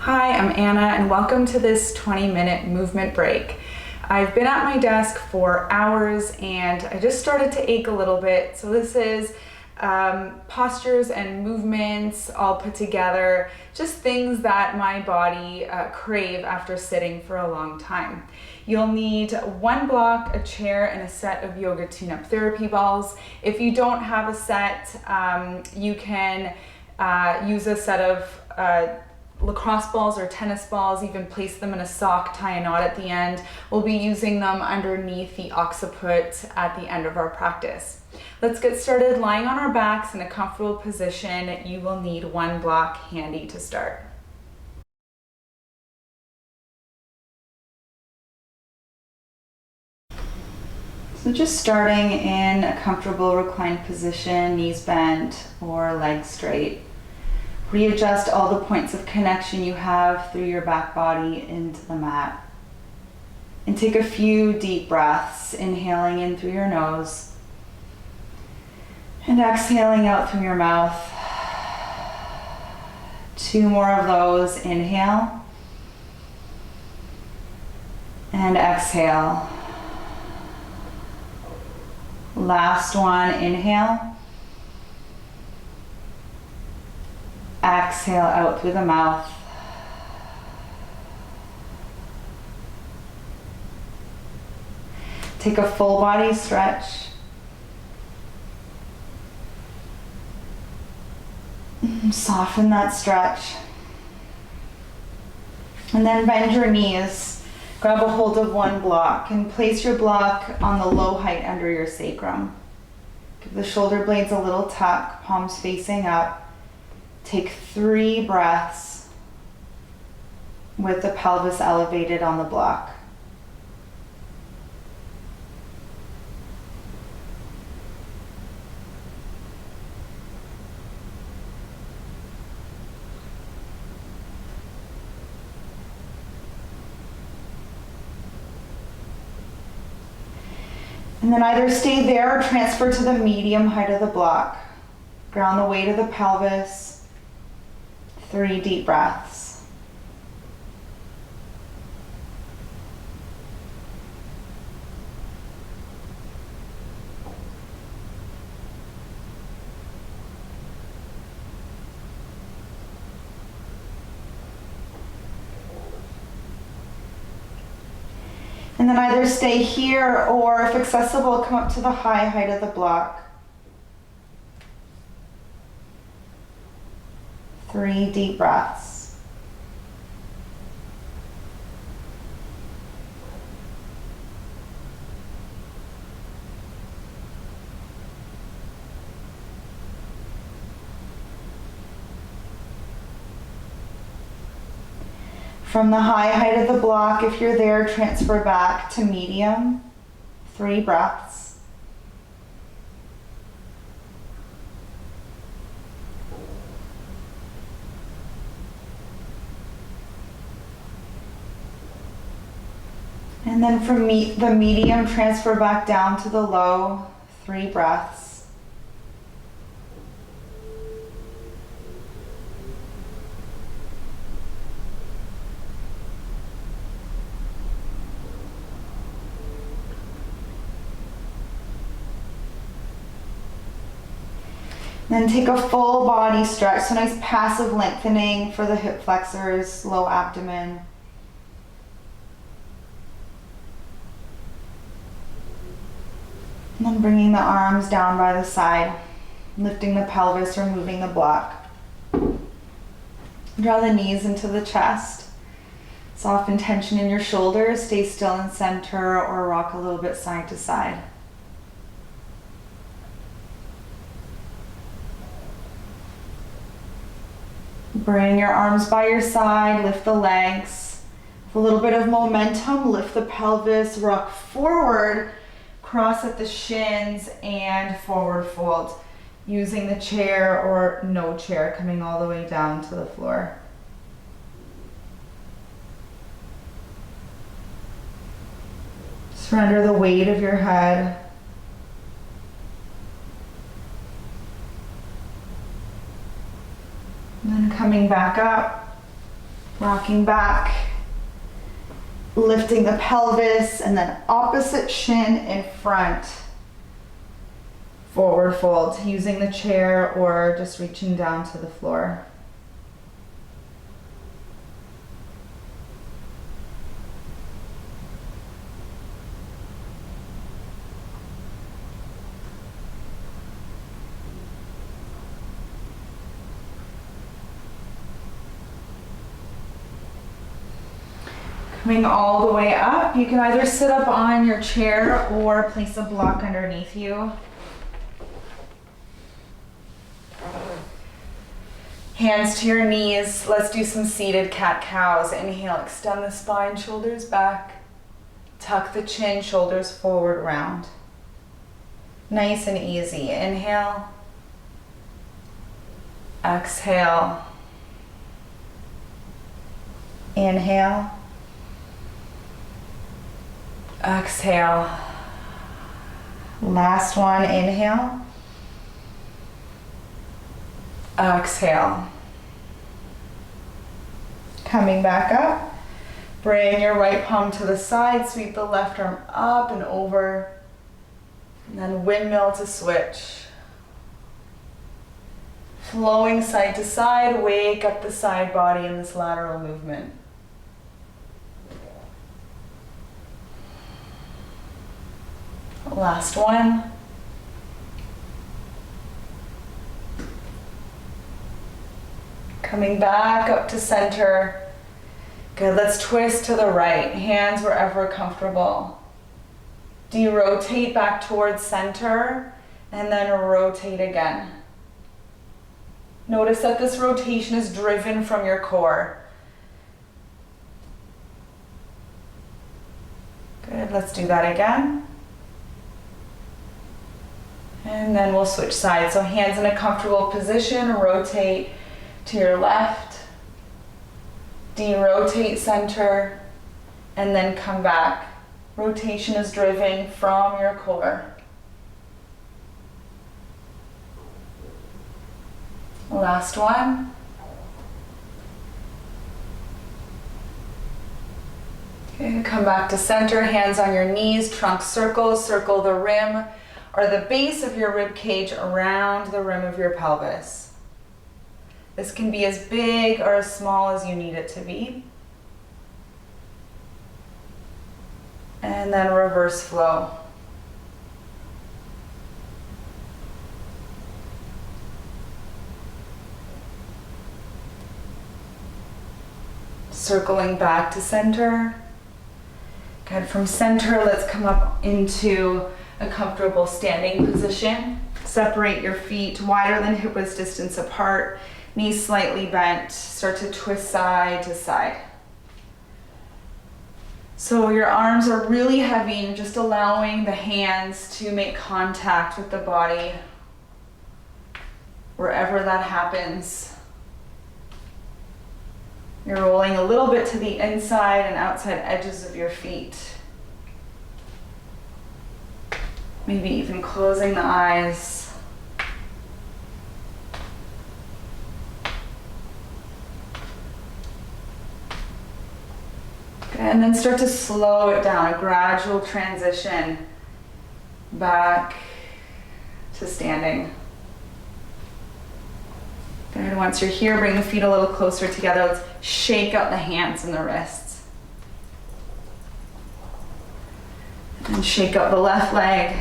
Hi, I'm Anna and welcome to this 20-minute movement break. I've been at my desk for hours and I just started to ache a little bit. So this is postures and movements all put together, just things that my body crave after sitting for a long time. You'll need one block, a chair, and a set of yoga tune-up therapy balls. If you don't have a set, you can use a set of lacrosse balls or tennis balls, even place them in a sock, tie a knot at the end. We'll be using them underneath the occiput at the end of our practice. Let's get started. Lying on our backs in a comfortable position, you will need one block handy to start. So just starting in a comfortable reclined position, knees bent or legs straight. Readjust all the points of connection you have through your back body into the mat. And take a few deep breaths, inhaling in through your nose and exhaling out through your mouth. 2 more of those. Inhale and exhale. Last one. Inhale. Exhale out through the mouth. Take a full body stretch. Soften that stretch. And then bend your knees. Grab a hold of one block and place your block on the low height under your sacrum. Give the shoulder blades a little tuck, palms facing up. Take 3 breaths with the pelvis elevated on the block. And then either stay there or transfer to the medium height of the block. Ground the weight of the pelvis. 3 deep breaths. And then either stay here or, if accessible, come up to the high height of the block. 3 deep breaths. From the high height of the block, if you're there, transfer back to medium. 3 breaths. And then from the medium, transfer back down to the low, 3 breaths. Then take a full body stretch, so nice passive lengthening for the hip flexors, low abdomen. And then bringing the arms down by the side, lifting the pelvis, removing the block. Draw the knees into the chest. Soften tension in your shoulders. Stay still in center or rock a little bit side to side. Bring your arms by your side, lift the legs. With a little bit of momentum, lift the pelvis, rock forward. Cross at the shins and forward fold, using the chair or no chair, coming all the way down to the floor. Surrender the weight of your head. And then coming back up, Rocking back, lifting the pelvis, and then opposite shin in front. Forward fold, using the chair or just reaching down to the floor. Coming all the way up, you can either sit up on your chair or place a block underneath you. Hands to your knees. Let's do some seated cat-cows. Inhale, extend the spine, shoulders back. Tuck the chin, shoulders forward, round. Nice and easy. Inhale. Exhale. Inhale. Exhale. Last one, inhale. Exhale. Coming back up. Bring your right palm to the side, sweep the left arm up and over. And then windmill to switch. Flowing side to side, wake up the side body in this lateral movement. Last one. Coming back up to center. Good, let's twist to the right, hands wherever comfortable. De-rotate back towards center and then rotate again. Notice that this rotation is driven from your core. Good, let's do that again. And then we'll switch sides. So hands in a comfortable position, rotate to your left, de-rotate center, and then come back. Rotation is driven from your core. Last one. Okay, come back to center, hands on your knees, trunk circle, circle the rim or the base of your rib cage around the rim of your pelvis. This can be as big or as small as you need it to be. And then reverse flow. Circling back to center. Good, from center, let's come up into a comfortable standing position. Separate your feet wider than hip width distance apart. Knees slightly bent. Start to twist side to side. So your arms are really heavy and just allowing the hands to make contact with the body wherever that happens. You're rolling a little bit to the inside and outside edges of your feet. Maybe even closing the eyes. Okay, and then start to slow it down, a gradual transition back to standing. Good, once you're here, bring the feet a little closer together. Let's shake out the hands and the wrists. And shake out the left leg.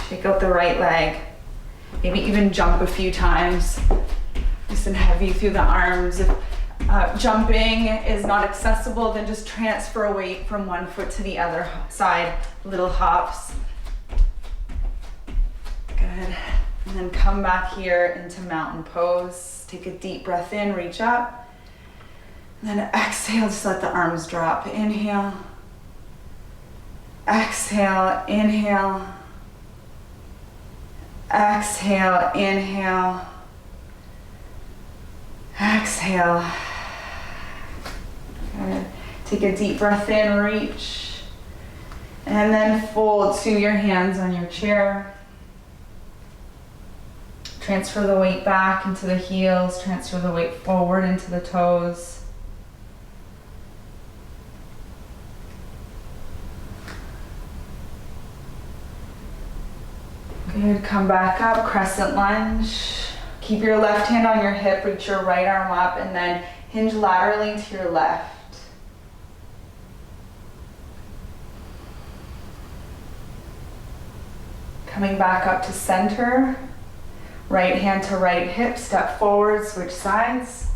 Shake out the right leg. Maybe even jump a few times. Nice and heavy through the arms. If jumping is not accessible, then just transfer weight from one foot to the other side. Little hops. Good. And then come back here into mountain pose. Take a deep breath in, reach up. And then exhale, just let the arms drop. Inhale. Exhale, inhale. Exhale, inhale. Exhale. Good. Take a deep breath in, reach. And then fold to your hands on your chair. Transfer the weight back into the heels, transfer the weight forward into the toes. Good, come back up, crescent lunge. Keep your left hand on your hip, reach your right arm up, and then hinge laterally to your left. Coming back up to center. Right hand to right hip, step forward, switch sides.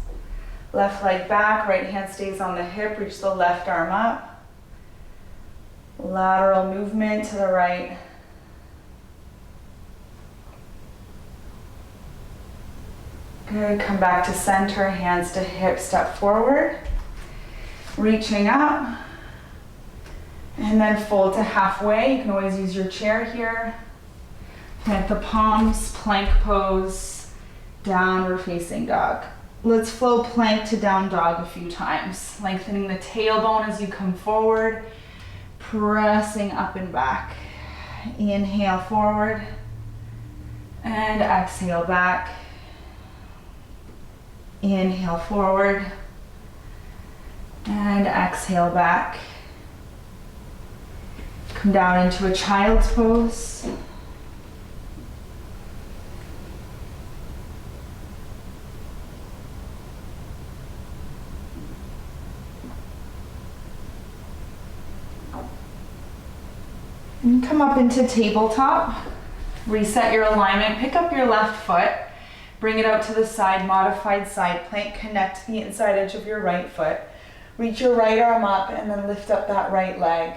Left leg back, right hand stays on the hip, reach the left arm up. Lateral movement to the right. Good, come back to center, hands to hip, step forward. Reaching up. And then fold to halfway. You can always use your chair here. Plant the palms, plank pose, downward facing dog. Let's flow plank to down dog a few times. Lengthening the tailbone as you come forward, pressing up and back. Inhale forward, and exhale back. Inhale forward, and exhale back. Come down into a child's pose. And come up into tabletop. Reset your alignment, pick up your left foot, bring it out to the side, modified side plank, connect the inside edge of your right foot. Reach your right arm up and then lift up that right leg,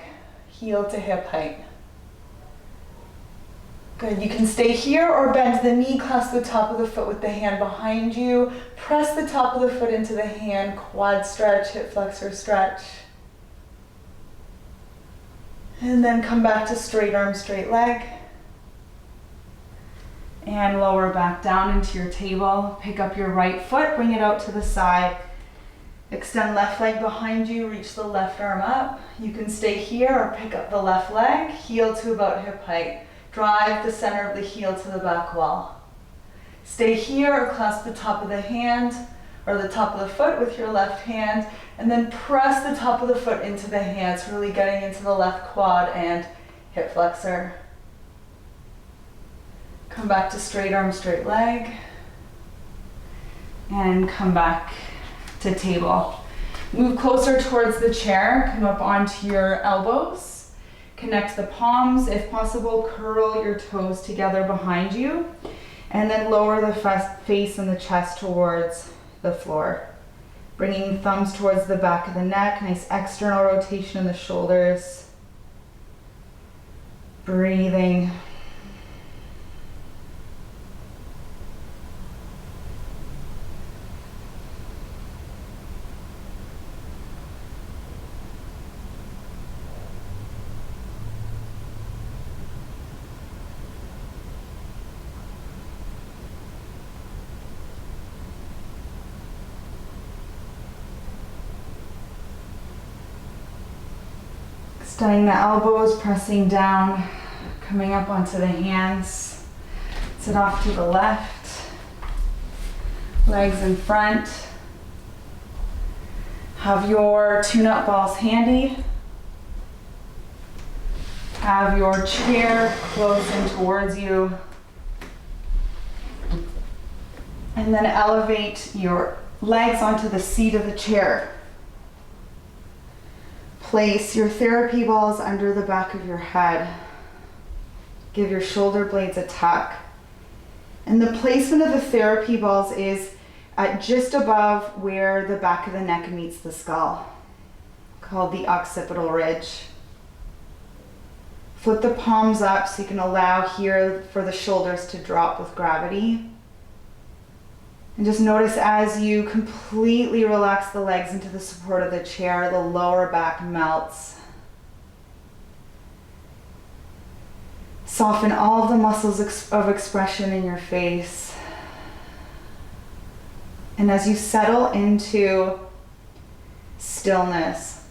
heel to hip height. Good, you can stay here or bend the knee, clasp the top of the foot with the hand behind you, press the top of the foot into the hand, quad stretch, hip flexor stretch. And then come back to straight arm, straight leg. And lower back down into your table. Pick up your right foot, bring it out to the side. Extend left leg behind you, reach the left arm up. You can stay here or pick up the left leg, heel to about hip height. Drive the center of the heel to the back wall. Stay here or clasp the top of the hand or the top of the foot with your left hand, and then press the top of the foot into the hands, really getting into the left quad and hip flexor. Come back to straight arm, straight leg, and come back to table. Move closer towards the chair, come up onto your elbows, connect the palms, if possible, curl your toes together behind you, and then lower the face and the chest towards the floor. Bringing thumbs towards the back of the neck, nice external rotation in the shoulders. Breathing. Extending the elbows, pressing down, coming up onto the hands. Sit off to the left. Legs in front. Have your tune-up balls handy. Have your chair close in towards you. And then elevate your legs onto the seat of the chair. Place your therapy balls under the back of your head. Give your shoulder blades a tuck. And the placement of the therapy balls is just above where the back of the neck meets the skull, called the occipital ridge. Flip the palms up so you can allow here for the shoulders to drop with gravity. And just notice as you completely relax the legs into the support of the chair, the lower back melts. Soften all of the muscles of expression in your face. And as you settle into stillness,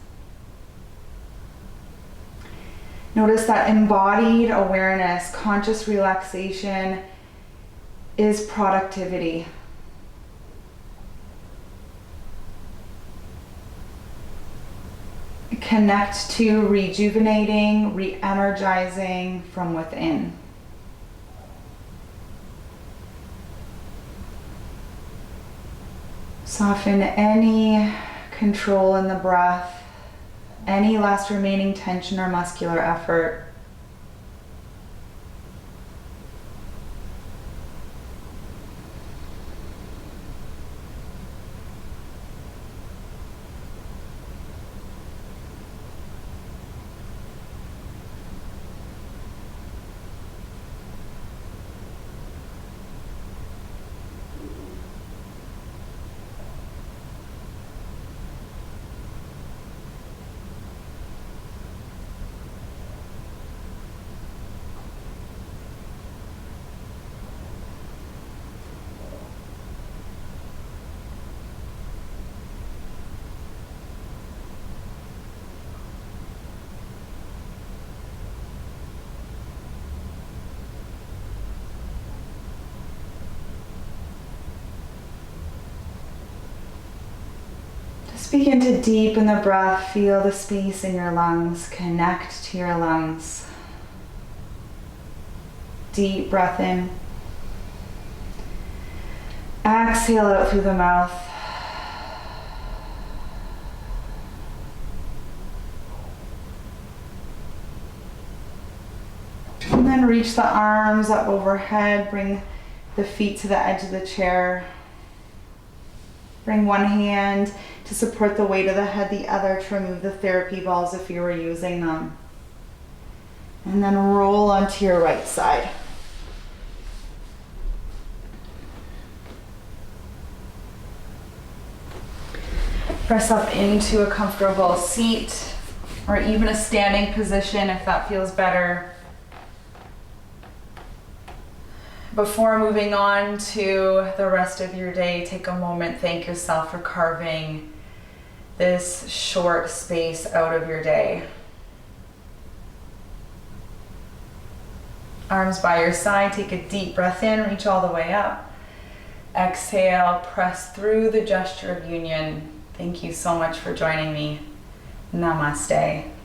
notice that embodied awareness, conscious relaxation is productivity. Connect to rejuvenating, re-energizing from within. Soften any control in the breath, any last remaining tension or muscular effort. Just begin to deepen the breath, feel the space in your lungs, connect to your lungs. Deep breath in. Exhale out through the mouth. And then reach the arms up overhead, bring the feet to the edge of the chair. Bring one hand to support the weight of the head, the other to remove the therapy balls if you were using them. And then roll onto your right side. Press up into a comfortable seat or even a standing position if that feels better. Before moving on to the rest of your day, take a moment, thank yourself for carving this short space out of your day. Arms by your side, take a deep breath in, reach all the way up. Exhale, press through the gesture of union. Thank you so much for joining me. Namaste.